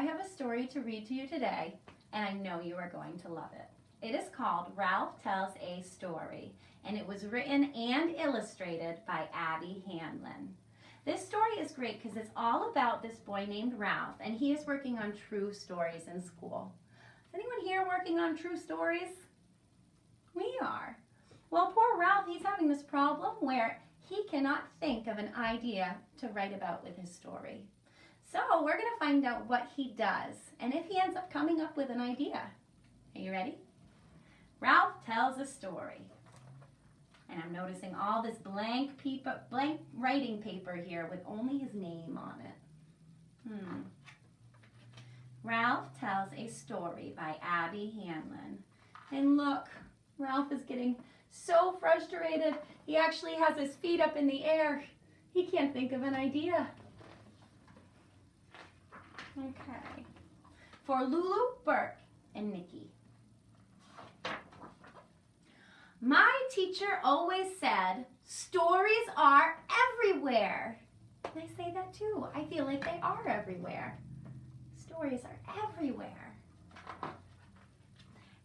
I have a story to read to you today, and I know you are going to love it. It is called Ralph Tells a Story, and it was written and illustrated by Abby Harlon. This story is great because it's all about this boy named Ralph, and he is working on true stories in school. Is anyone here working on true stories? We are. Well, poor Ralph, he's having this problem where he cannot think of an idea to write about with his story. So we're going to find out what he does and if he ends up coming up with an idea. Are you ready? Ralph tells a story. And I'm noticing all this blank writing paper here with only his name on it. Ralph Tells a Story by Abby Harlon. And look, Ralph is getting so frustrated. He actually has his feet up in the air. He can't think of an idea. Okay. For Lulu, Burke, and Nikki. My teacher always said, stories are everywhere. And I say that too. I feel like they are everywhere. Stories are everywhere.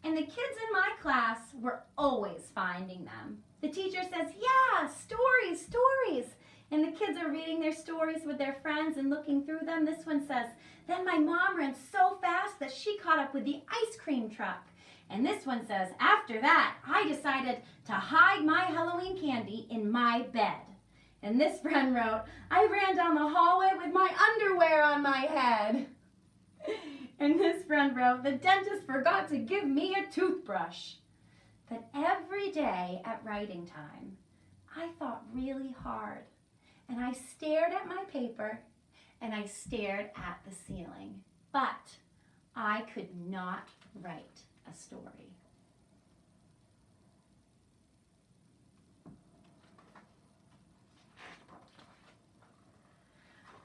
And the kids in my class were always finding them. The teacher says, yeah, stories, stories. And the kids are reading their stories with their friends and looking through them. This one says, then my mom ran so fast that she caught up with the ice cream truck. And this one says, after that, I decided to hide my Halloween candy in my bed. And this friend wrote, I ran down the hallway with my underwear on my head. And this friend wrote, the dentist forgot to give me a toothbrush. But every day at writing time, I thought really hard. And I stared at my paper, and I stared at the ceiling. But I could not write a story.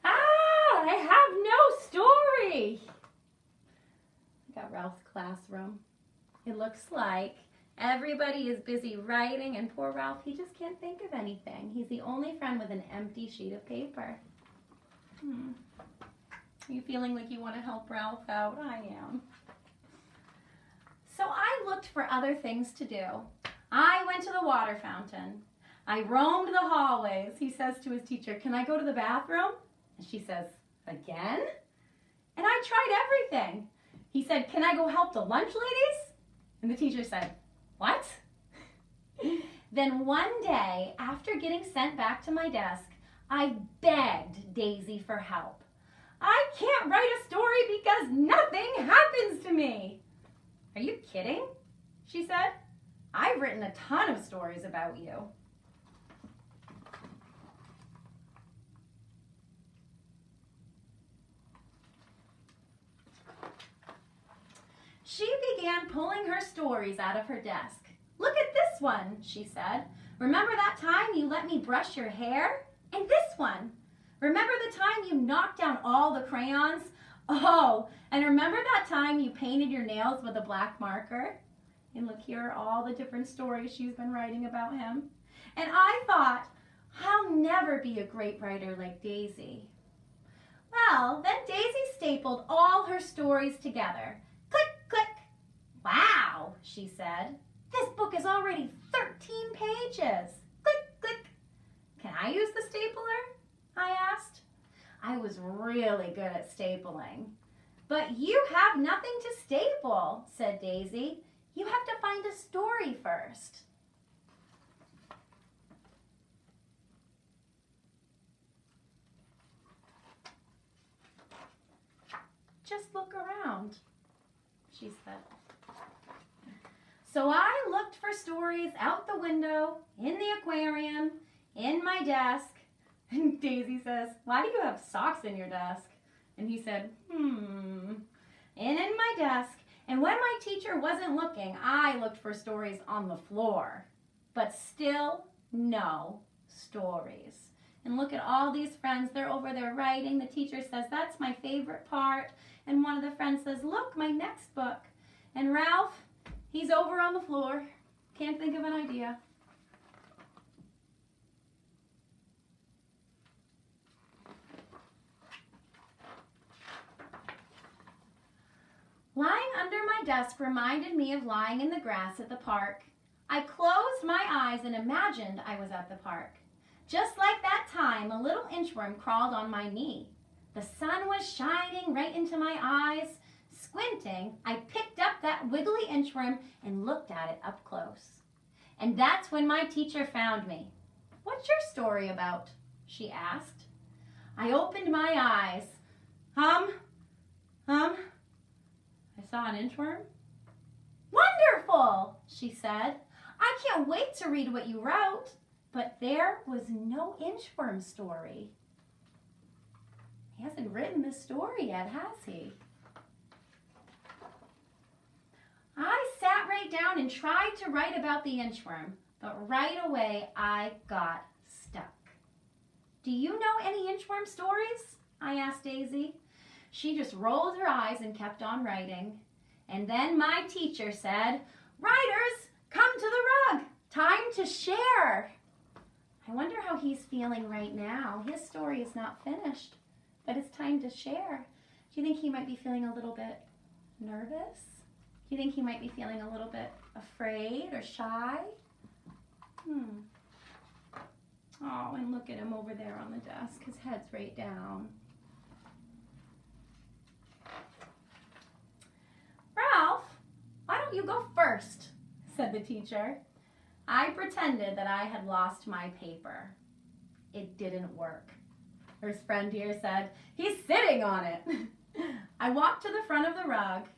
I have no story. I got Ralph's classroom. It looks like everybody is busy writing, and poor Ralph, he just can't think of anything. He's the only friend with an empty sheet of paper. Are you feeling like you want to help Ralph out? I am. So I looked for other things to do. I went to the water fountain. I roamed the hallways. He says to his teacher, can I go to the bathroom? And she says, again? And I tried everything. He said, can I go help the lunch ladies? And the teacher said, what? Then one day, after getting sent back to my desk, I begged Daisy for help. I can't write a story because nothing happens to me. Are you kidding? She said. I've written a ton of stories about you. She began pulling her stories out of her desk. Look at this one, she said. Remember that time you let me brush your hair? And this one. Remember the time you knocked down all the crayons? Oh, and remember that time you painted your nails with a black marker? And look, here are all the different stories she's been writing about him. And I thought, I'll never be a great writer like Daisy. Well, then Daisy stapled all her stories together. Click, click. Wow, she said. This book is already 13 pages. Click, click. Can I use the stapler? I asked. I was really good at stapling. But you have nothing to staple, said Daisy. You have to find a story first. Just look around, she said. So I looked for stories out the window, in the aquarium, in my desk. And Daisy says, why do you have socks in your desk? And he said, And in my desk. And when my teacher wasn't looking, I looked for stories on the floor. But still, no stories. And look at all these friends. They're over there writing. The teacher says, that's my favorite part. And one of the friends says, look, my next book. And Ralph, he's over on the floor. Can't think of an idea. desk reminded me of lying in the grass at the park. I closed my eyes and imagined I was at the park. Just like that time, a little inchworm crawled on my knee. The sun was shining right into my eyes. Squinting, I picked up that wiggly inchworm and looked at it up close. And that's when my teacher found me. "What's your story about?" she asked. I opened my eyes. I saw an inchworm. "Wonderful," she said. "I can't wait to read what you wrote." But there was no inchworm story. He hasn't written this story yet, has he? I sat right down and tried to write about the inchworm, but right away I got stuck. "Do you know any inchworm stories?" I asked Daisy. She just rolled her eyes and kept on writing. And then my teacher said, "Writers, come to the rug. Time to share." I wonder how he's feeling right now. His story is not finished, but it's time to share. Do you think he might be feeling a little bit nervous? Do you think he might be feeling a little bit afraid or shy? Oh, and look at him over there on the desk. His head's right down. "Ralph, why don't you go first?" said the teacher. I pretended that I had lost my paper. It didn't work. His friend here said, "He's sitting on it." I walked to the front of the rug.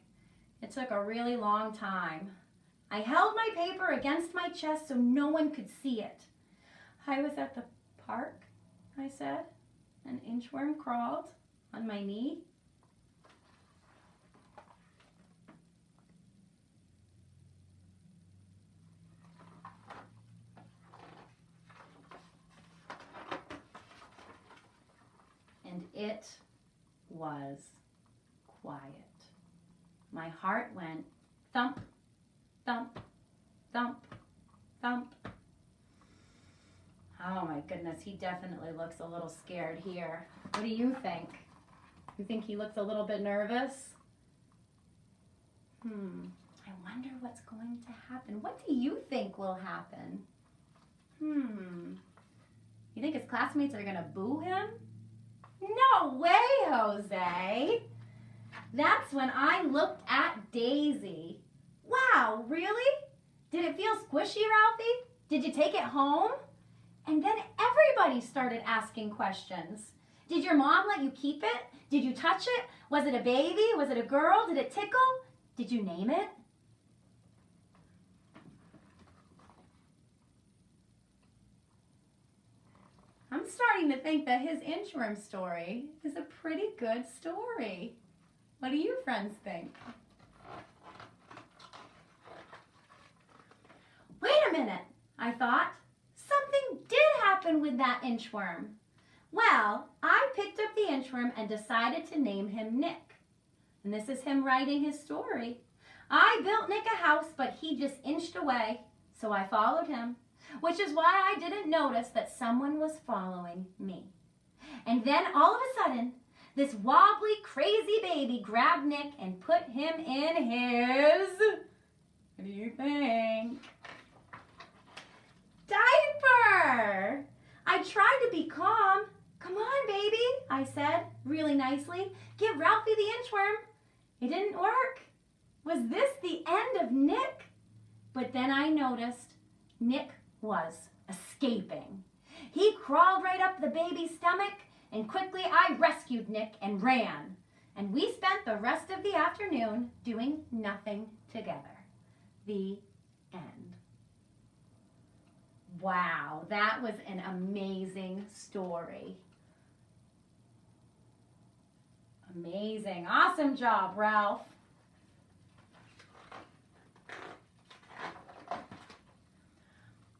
It took a really long time. I held my paper against my chest so no one could see it. "I was at the park," I said. An inchworm crawled on my knee. And it was quiet. My heart went thump, thump, thump, thump. Oh my goodness, he definitely looks a little scared here. What do you think? You think he looks a little bit nervous? I wonder what's going to happen. What do you think will happen? You think his classmates are gonna boo him? No way, Jose. That's when I looked at Daisy. Wow, really? Did it feel squishy, Ralphie? Did you take it home? And then everybody started asking questions. Did your mom let you keep it? Did you touch it? Was it a baby? Was it a girl? Did it tickle? Did you name it? I'm starting to think that his inchworm story is a pretty good story. What do you friends think? Wait a minute, I thought. Something did happen with that inchworm. Well, I picked up the inchworm and decided to name him Nick. And this is him writing his story. "I built Nick a house, but he just inched away, so I followed him. Which is why I didn't notice that someone was following me. And then all of a sudden, this wobbly, crazy baby grabbed Nick and put him in his, what do you think? Diaper! I tried to be calm. "Come on, baby," I said really nicely. "Give Ralphie the inchworm." It didn't work. Was this the end of Nick? But then I noticed Nick was escaping. He crawled right up the baby's stomach, and quickly I rescued Nick and ran. And we spent the rest of the afternoon doing nothing together. The end. Wow, that was an amazing story. Amazing. Awesome job, Ralph.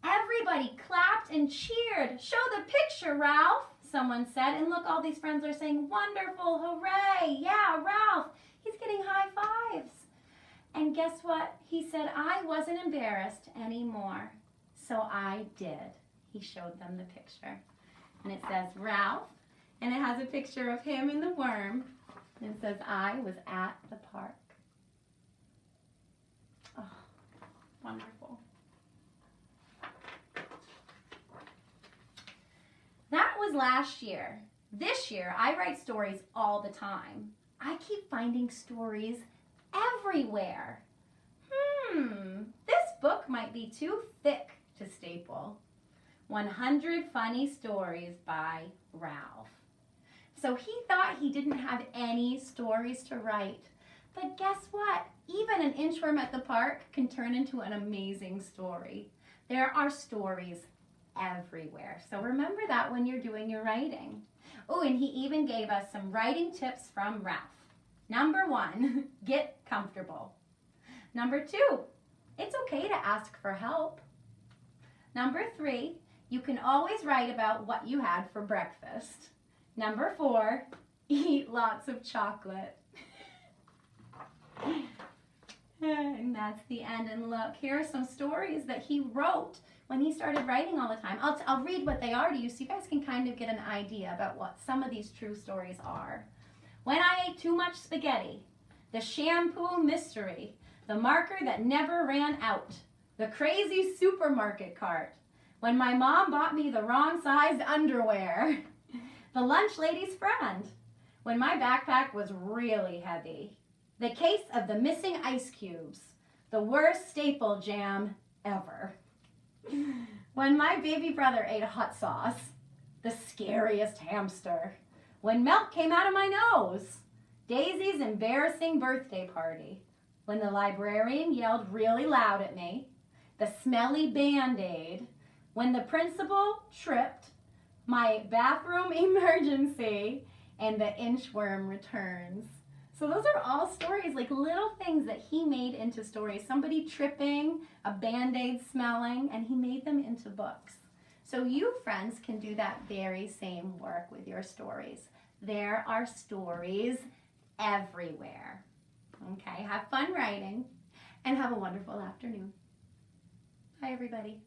Everybody clapped and cheered. "Show the picture, Ralph," someone said. And look, all these friends are saying, "Wonderful, hooray, yeah, Ralph, he's getting high fives." And guess what? He said I wasn't embarrassed anymore. So I did. He showed them the picture. And it says Ralph, and it has a picture of him and the worm. And it says I was at the park. Wonderful. That was last year. This year, I write stories all the time. I keep finding stories everywhere. This book might be too thick to staple. 100 Funny Stories by Ralph. So he thought he didn't have any stories to write. But guess what? Even an inchworm at the park can turn into an amazing story. There are stories everywhere. So remember that when you're doing your writing. Oh, and he even gave us some writing tips from Ralph. Number 1, get comfortable. Number 2, it's okay to ask for help. Number 3, you can always write about what you had for breakfast. Number 4, eat lots of chocolate. And that's the end. And look, here are some stories that he wrote when he started writing all the time. I'll read what they are to you so you guys can kind of get an idea about what some of these true stories are. When I ate too much spaghetti, the shampoo mystery, the marker that never ran out, the crazy supermarket cart, when my mom bought me the wrong sized underwear, the lunch lady's friend, when my backpack was really heavy, the case of the missing ice cubes, the worst staple jam ever, when my baby brother ate hot sauce, the scariest hamster, when milk came out of my nose, Daisy's embarrassing birthday party, when the librarian yelled really loud at me, the smelly Band-Aid, when the principal tripped, my bathroom emergency, and the inchworm returns. So those are all stories, like little things that he made into stories. Somebody tripping, a Band-Aid smelling, and he made them into books. So you, friends, can do that very same work with your stories. There are stories everywhere. Okay, have fun writing and have a wonderful afternoon. Bye, everybody.